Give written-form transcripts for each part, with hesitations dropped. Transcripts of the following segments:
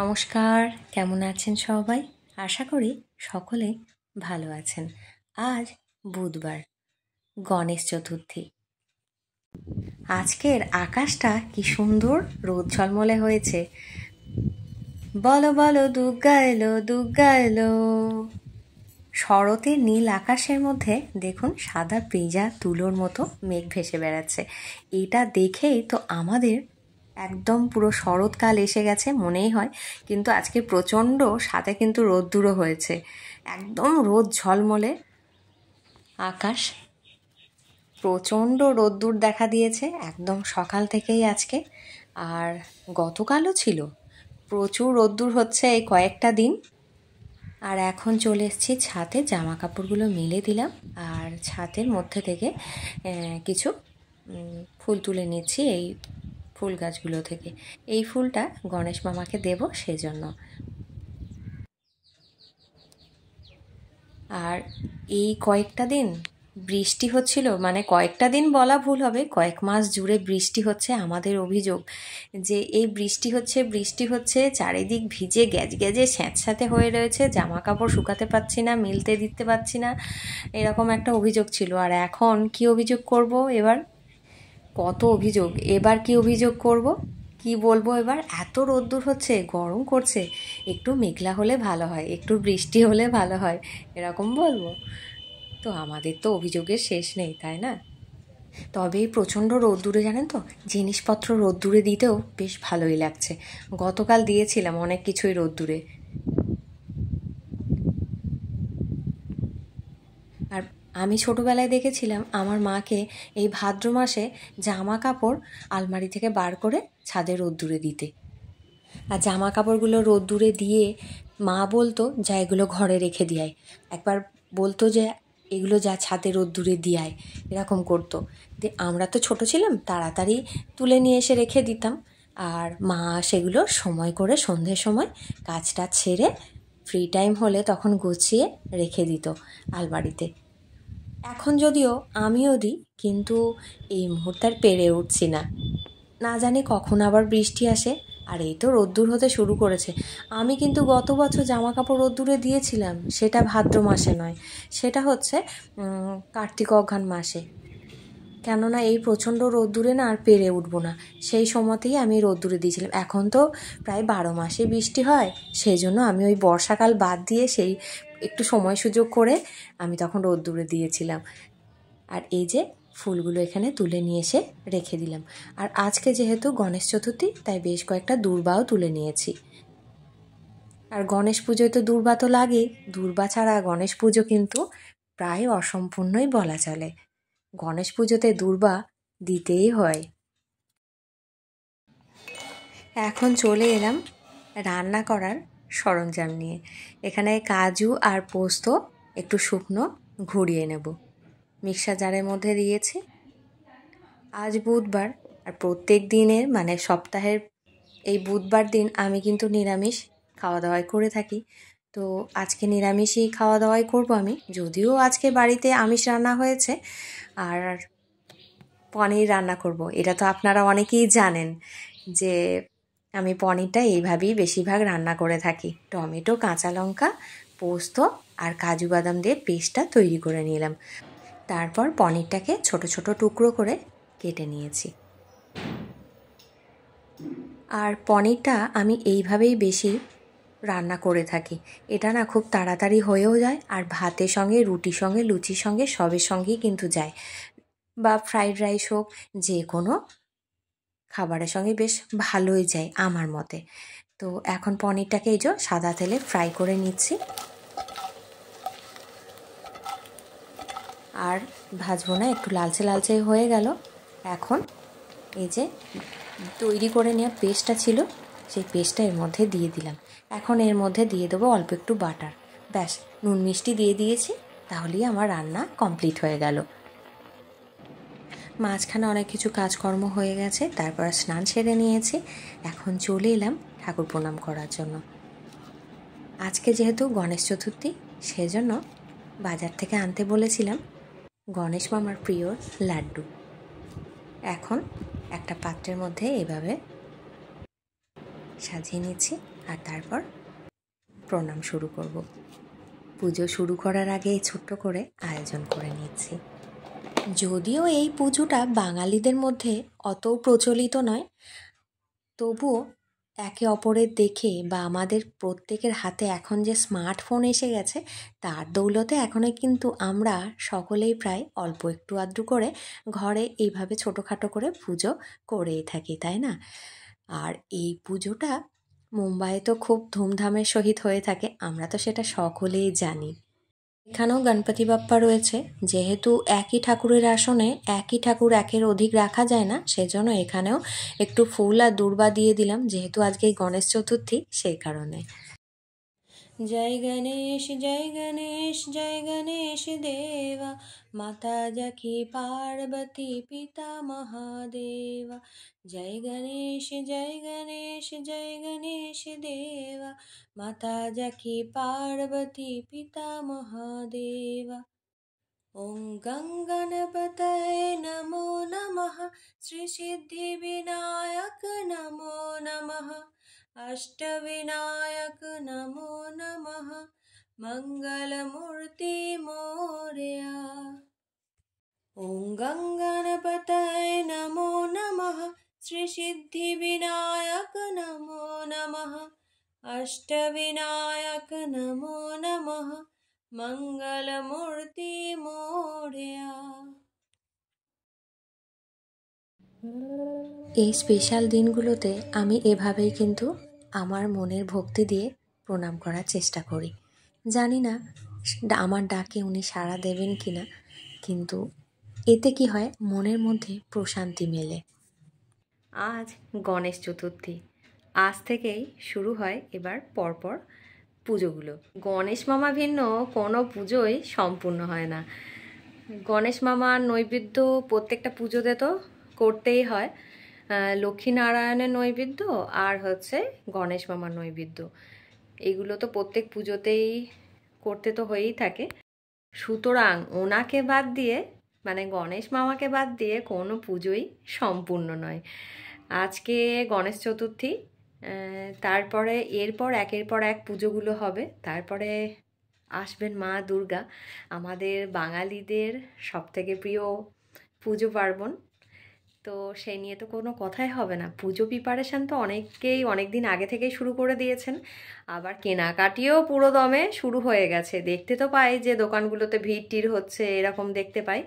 নমস্কার, কেমন আছেন সবাই? আশা করি সকলে ভালো আছেন। আজ বুধবার, গণেশ চতুর্থী। আজকের আকাশটা কি সুন্দর রোদ ঝলমলে হয়েছে। বলো বলো দুর্গা এলো, দুর্গা এলো। শরতের নীল আকাশের মধ্যে দেখুন সাদা পেঁজা তুলোর মতো মেঘ ভেসে বেড়াচ্ছে। এটা দেখেই তো আমাদের একদম পুরো শরৎকাল এসে গেছে মনেই হয়। কিন্তু আজকে প্রচণ্ড সাথে কিন্তু রোদ্দুরও হয়েছে, একদম রোদ ঝলমলে আকাশ। প্রচণ্ড রোদ্দুর দেখা দিয়েছে একদম সকাল থেকেই আজকে। আর গতকালও ছিল, প্রচুর রোদ্দুর হচ্ছে এই কয়েকটা দিন। আর এখন চলে এসেছি ছাদে, জামা কাপড়গুলো মেলে দিলাম আর ছাদের মধ্যে থেকে কিছু ফুল তুলে নিচ্ছি এই ফুল গাছগুলো থেকে। এই ফুলটা গণেশ মামাকে দেব সেজন্য। আর এই কয়েকটা দিন বৃষ্টি হচ্ছিল, মানে কয়েকটা দিন বলা ভুল হবে, কয়েক মাস জুড়ে বৃষ্টি হচ্ছে। আমাদের অভিযোগ যে এই বৃষ্টি হচ্ছে চারিদিক ভিজে গ্যাজে স্যাঁতস্যাঁতে হয়ে রয়েছে, জামা কাপড় শুকাতে পারছি না, মিলতে দিতে পারছি না, এরকম একটা অভিযোগ ছিল। আর এখন কি অভিযোগ করব এবার? কত অভিযোগ, এবার কি অভিযোগ করব, কি বলবো এবার? এত রোদ্দুর হচ্ছে, গরম করছে, একটু মেঘলা হলে ভালো হয়, একটু বৃষ্টি হলে ভালো হয়, এরকম বলবো? তো আমাদের তো অভিযোগের শেষ নেই, তাই না? তবে এই প্রচণ্ড রোদ্দুরে জানেন তো, জিনিসপত্র রোদ্দুরে দিতেও বেশ ভালোই লাগছে। গতকাল দিয়েছিলাম অনেক কিছুই রোদ্দুরে। আর আমি ছোটোবেলায় দেখেছিলাম আমার মাকে এই ভাদ্র মাসে জামা কাপড় আলমারি থেকে বার করে ছাদে রোদ্দুরে দিতে। আর জামা কাপড়গুলো রোদ্দুরে দিয়ে মা বলতো যা এগুলো ঘরে রেখে দিয়ায়, একবার বলতো যে এগুলো যা ছাদে রোদ্দুরে দিয়ায়, এরকম করতো। দিয়ে আমরা তো ছোট ছিলাম, তাড়াতাড়ি তুলে নিয়ে এসে রেখে দিতাম। আর মা সেগুলো সময় করে সন্ধ্যের সময় কাজটা ছেড়ে ফ্রি টাইম হলে তখন গুছিয়ে রেখে দিত আলমারিতে। এখন যদিও আমিও দিই, কিন্তু এই মুহূর্তে আর পেরে উঠছি না, না জানি কখন আবার বৃষ্টি আসে। আর এই তো রোদ্দুর হতে শুরু করেছে। আমি কিন্তু গত বছর জামা কাপড় রোদ্দুরে দিয়েছিলাম, সেটা ভাদ্র মাসে নয়, সেটা হচ্ছে কার্তিক অঘ্রাণ মাসে। কেননা এই প্রচণ্ড রোদ্দুরে না আর পেরে উঠবো না, সেই সময়তেই আমি রোদ্দুরে দিয়েছিলাম। এখন তো প্রায় 12 মাসে বৃষ্টি হয়, সেই জন্য আমি ওই বর্ষাকাল বাদ দিয়ে সেই একটু সময় সুযোগ করে আমি তখন রোদ্দুরে দিয়েছিলাম। আর এই যে ফুলগুলো এখানে তুলে নিয়ে এসে রেখে দিলাম। আর আজকে যেহেতু গণেশ চতুর্থী, তাই বেশ কয়েকটা দূর্বাও তুলে নিয়েছি। আর গণেশ পুজোয় তো দূর্বা তো লাগেই, দূর্বা ছাড়া গণেশ পুজো কিন্তু প্রায় অসম্পূর্ণই বলা চলে। গণেশ পুজোতে দূর্বা দিতেই হয়। এখন চলে এলাম রান্না করার সরঞ্জাম নিয়ে। এখানে কাজু আর পোস্ত একটু শুকনো ঘুরিয়ে নেব, মিক্সার জারের মধ্যে দিয়েছি। আজ বুধবার, আর প্রত্যেক দিনের মানে সপ্তাহের এই বুধবার দিন আমি কিন্তু নিরামিষ খাওয়া দাওয়াই করে থাকি। তো আজকে নিরামিষই খাওয়া দাওয়াই করব আমি, যদিও আজকে বাড়িতে আমিষ রান্না হয়েছে। আর পনির রান্না করব, এটা তো আপনারা অনেকেই জানেন যে আমি পনিরটা এইভাবেই বেশিরভাগ রান্না করে থাকি। টমেটো, কাঁচা লঙ্কা, পোস্ত আর কাজু বাদাম দিয়ে পেস্টটা তৈরি করে নিলাম। তারপর পনিরটাকে ছোট ছোট টুকরো করে কেটে নিয়েছি। আর পনিরটা আমি এইভাবেই বেশি রান্না করে থাকি। এটা না খুব তাড়াতাড়ি হয়েও যায়, আর ভাতের সঙ্গে, রুটির সঙ্গে, লুচির সঙ্গে সবের সঙ্গেই কিন্তু যায়, বা ফ্রাইড রাইস হোক, যে কোনো খাবারের সঙ্গে বেশ ভালোই যায় আমার মতে। তো এখন পনিরটাকে এই যে সাদা তেলে ফ্রাই করে নিচ্ছি। আর ভাজবো না, একটু লালচে লালচে হয়ে গেল। এখন এই যে তৈরি করে নেওয়া পেস্টটা ছিল, সেই পেস্টটা এর মধ্যে দিয়ে দিলাম। এখন এর মধ্যে দিয়ে দেবো অল্প একটু বাটার, ব্যাস নুন মিষ্টি দিয়ে দিয়েছি, তাহলেই আমার রান্না কমপ্লিট হয়ে গেল। মাঝখানে অনেক কিছু কাজকর্ম হয়ে গেছে, তারপর স্নান সেরে নিয়েছি। এখন চলে এলাম ঠাকুর প্রণাম করার জন্য। আজকে যেহেতু গণেশ চতুর্থী, সেজন্য বাজার থেকে আনতে বলেছিলাম গণেশ মামার প্রিয় লাড্ডু। এখন একটা পাত্রের মধ্যে এভাবে সাজিয়ে নিচ্ছি আর তারপর প্রণাম শুরু করব। পুজো শুরু করার আগে ছোট্ট করে আয়োজন করে নিচ্ছি। যদিও এই পুজোটা বাঙালিদের মধ্যে অত প্রচলিত নয়, তবুও একে অপরের দেখে বা আমাদের প্রত্যেকের হাতে এখন যে স্মার্টফোন এসে গেছে তার দৌলতে এখনও কিন্তু আমরা সকলেই প্রায় অল্প একটু আধটু করে ঘরে এইভাবে ছোটোখাটো করে পুজো করেই থাকি, তাই না? আর এই পুজোটা মুম্বাইয়ে তো খুব ধুমধামের সহিত হয়ে থাকে, আমরা তো সেটা সকলেই জানি। এখানেও গণপতি বাপ্পা রয়েছে, যেহেতু একই ঠাকুরের আসনে একই ঠাকুর একের অধিক রাখা যায় না, সেজন্য এখানেও একটু ফুল আর দূর্বা দিয়ে দিলাম, যেহেতু আজকে গণেশ চতুর্থী সেই কারণে। জয় গণেশ জয় গণেশ জয় গণেশ দেবা, মাতা যখি পার্বতী পিতা মহাদেবা। জয় গণেশ জয় গণেশ জয় গণেশ দেবা, মাতা যখি পার্বতী পিতা মহাদেবা। ওম গঙ্গণপতয়ে নমো নমঃ, শ্রী সিদ্ধি বিনায়ক নমো নমঃ, অষ্টবিনায়ক নমো নমঃ, মঙ্গলমূর্তি মোরয়া। ওম গঙ্গণপতয়ে নমো নমঃ, শ্রী সিদ্ধি বিনায়ক নমো নমঃ, অষ্টবিনায়ক নমো নমঃ, মঙ্গলমূর্তি মোরয়া। এই স্পেশাল দিনগুলোতে আমি এভাবেই কিন্তু আমার মনের ভক্তি দিয়ে প্রণাম করার চেষ্টা করি। জানি না আমার ডাকে উনি সাড়া দেবেন কি না, কিন্তু এতে কি হয়, মনের মধ্যে প্রশান্তি মেলে। আজ গণেশ চতুর্থী, আজ থেকেই শুরু হয় এবার পরপর পুজোগুলো। গণেশ মামা ভিন্ন কোনো পুজোই সম্পূর্ণ হয় না। গণেশ মামার নৈবেদ্য প্রত্যেকটা পুজোতে তো করতেই হয়, লক্ষ্মীনারায়ণের নৈবেদ্য আর হচ্ছে গণেশ মামার নৈবেদ্য, এগুলো তো প্রত্যেক পুজোতেই করতে তো হয়েই থাকে। সুতরাং ওনাকে বাদ দিয়ে, মানে গণেশ মামাকে বাদ দিয়ে কোনো পুজোই সম্পূর্ণ নয়। আজকে গণেশ চতুর্থী, তারপরে এরপর একের পর এক পুজোগুলো হবে, তারপরে আসবেন মা দুর্গা, আমাদের বাঙালিদের সবথেকে প্রিয় পুজো পার্বণ। তো সেই নিয়ে তো কোনো কথাই হবে না। পুজো প্রিপারেশান তো অনেকেই অনেক দিন আগে থেকেই শুরু করে দিয়েছেন, আবার কেনাকাটিও পুরো দমে শুরু হয়ে গেছে। দেখতে তো পাই যে দোকানগুলোতে ভিড় টির হচ্ছে, এরকম দেখতে পাই।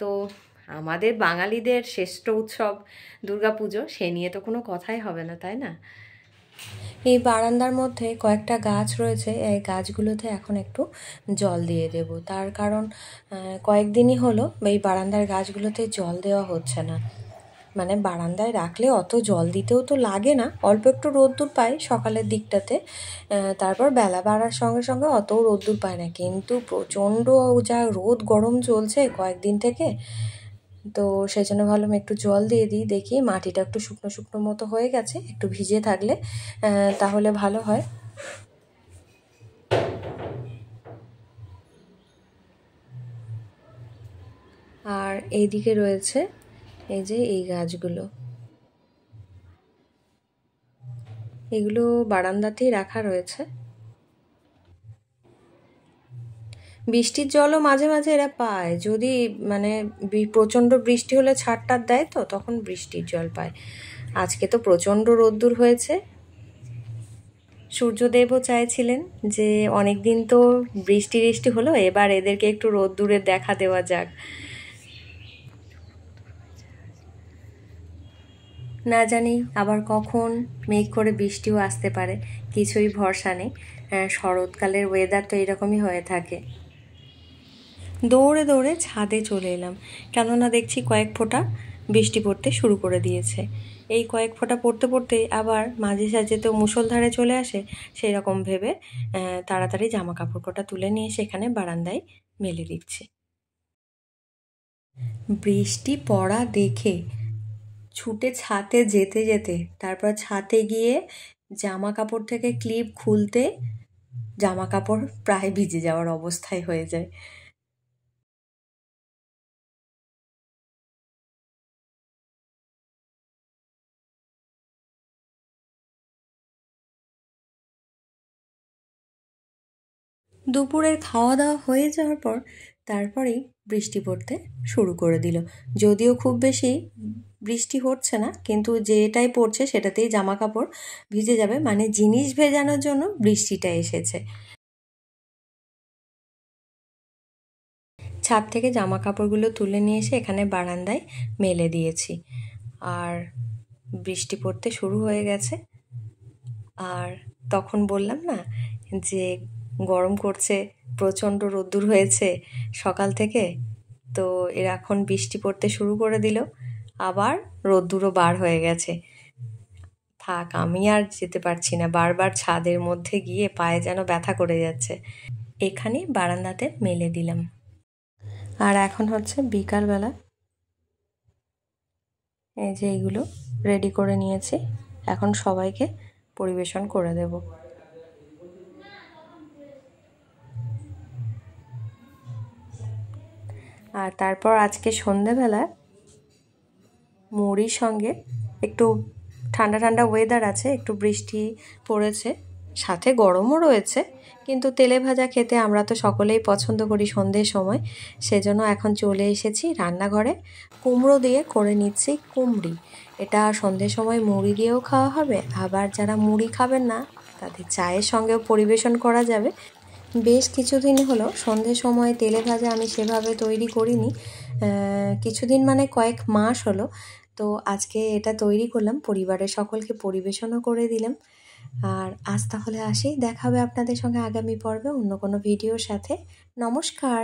তো আমাদের বাঙালিদের শ্রেষ্ঠ উৎসব দুর্গাপুজো, সে নিয়ে তো কোনো কথাই হবে না, তাই না? এই বারান্দার মধ্যে কয়েকটা গাছ রয়েছে, এই গাছগুলোতে এখন একটু জল দিয়ে দেব। তার কারণ কয়েকদিনই হলো এই বারান্দার গাছগুলোতে জল দেওয়া হচ্ছে না। মানে বারান্দায় রাখলে অত জল দিতেও তো লাগে না, অল্প একটু রোদ্দুর পাই সকালের দিকটাতে, তারপর বেলা বাড়ার সঙ্গে সঙ্গে অতও রোদ্দুর পায় না। কিন্তু প্রচণ্ড যা রোদ গরম চলছে কয়েকদিন থেকে, তো সেই জন্য ভাবলাম একটু জল দিয়ে দিই, দেখি মাটিটা একটু শুকনো শুকনো মতো হয়ে গেছে, একটু ভিজে থাকলে তাহলে ভালো হয়। আর এইদিকে রয়েছে এই যে এই গাছগুলো, এগুলো বারান্দাতেই রাখা রয়েছে। বৃষ্টির জলও মাঝে মাঝে এরা পায়, যদি মানে প্রচণ্ড বৃষ্টি হলে ছাড় টার দেয়, তো তখন বৃষ্টির জল পায়। আজকে তো প্রচণ্ড রোদ্দুর হয়েছে। সূর্যদেবও চাইছিলেন যে অনেক দিন তো বৃষ্টি বৃষ্টি হলো, এবার এদেরকে একটু রোদ্দুরের দেখা দেওয়া যাক। না জানি আবার কখন মেঘ করে বৃষ্টিও আসতে পারে, কিছুই ভরসা নেই। শরৎকালের ওয়েদার তো এরকমই হয়ে থাকে। দৌড়ে দৌড়ে ছাদে চলে এলাম, কেননা দেখছি কয়েক ফোঁটা বৃষ্টি পড়তে শুরু করে দিয়েছে। এই কয়েক ফোঁটা পড়তে পড়তে আবার মাঝে সাঝে তো মুষলধারে চলে আসে, সেই রকম ভেবে তাড়াতাড়ি জামা কাপড় কটা তুলে নিয়ে সেখানে বারান্দায় মেলে দিচ্ছে। বৃষ্টি পড়া দেখে ছুটে ছাতে যেতে যেতে, তারপর ছাতে গিয়ে জামা কাপড় থেকে ক্লিপ খুলতে জামা কাপড় প্রায় ভিজে যাওয়ার অবস্থায় হয়ে যায়। দুপুরের খাওয়া দাওয়া হয়ে যাওয়ার পর তারপরেই বৃষ্টি পড়তে শুরু করে দিল। যদিও খুব বেশি বৃষ্টি হচ্ছে না, কিন্তু যেটাই পড়ছে সেটাতেই জামা কাপড় ভিজে যাবে, মানে জিনিস ভেজানোর জন্য বৃষ্টিটা এসেছে। ছাদ থেকে জামা কাপড়গুলো তুলে নিয়ে এসে এখানে বারান্দায় মেলে দিয়েছি। আর বৃষ্টি পড়তে শুরু হয়ে গেছে। আর তখন বললাম না যে গরম করছে, প্রচণ্ড রোদ্দুর হয়েছে সকাল থেকে, তো এরা এখন বৃষ্টি পড়তে শুরু করে দিল, আবার রোদ্দুরও বার হয়ে গেছে। থাক, আমি আর যেতে পারছি না, বারবার ছাদের মধ্যে গিয়ে পায়ে যেন ব্যথা করে যাচ্ছে। এখানে বারান্দাতে মেলে দিলাম। আর এখন হচ্ছে বিকালবেলা, এই যে এইগুলো রেডি করে নিয়েছি, এখন সবাইকে পরিবেশন করে দেব। আর তারপর আজকে সন্ধেবেলা মুড়ির সঙ্গে একটু ঠান্ডা ঠান্ডা ওয়েদার আছে, একটু বৃষ্টি পড়েছে, সাথে গরমও রয়েছে, কিন্তু তেলে ভাজা খেতে আমরা তো সকলেই পছন্দ করি সন্ধ্যের সময়। সেজন্য এখন চলে এসেছি রান্নাঘরে, কুমড়ো দিয়ে করে নিচ্ছি কুমড়ি। এটা সন্ধ্যের সময় মুড়ি দিয়েও খাওয়া হবে, আবার যারা মুড়ি খাবেন না তাদের চায়ের সঙ্গেও পরিবেশন করা যাবে। বেশ কিছুদিন হলো সন্ধ্যের সময় তেলে ভাজা আমি সেভাবে তৈরি করিনি, কিছুদিন মানে কয়েক মাস হলো। তো আজকে এটা তৈরি করলাম, পরিবারের সকলকে পরিবেশনও করে দিলাম। আর আজ তাহলে আসি, দেখা হবে আপনাদের সঙ্গে আগামী পর্বে অন্য কোনো ভিডিওর সাথে। নমস্কার।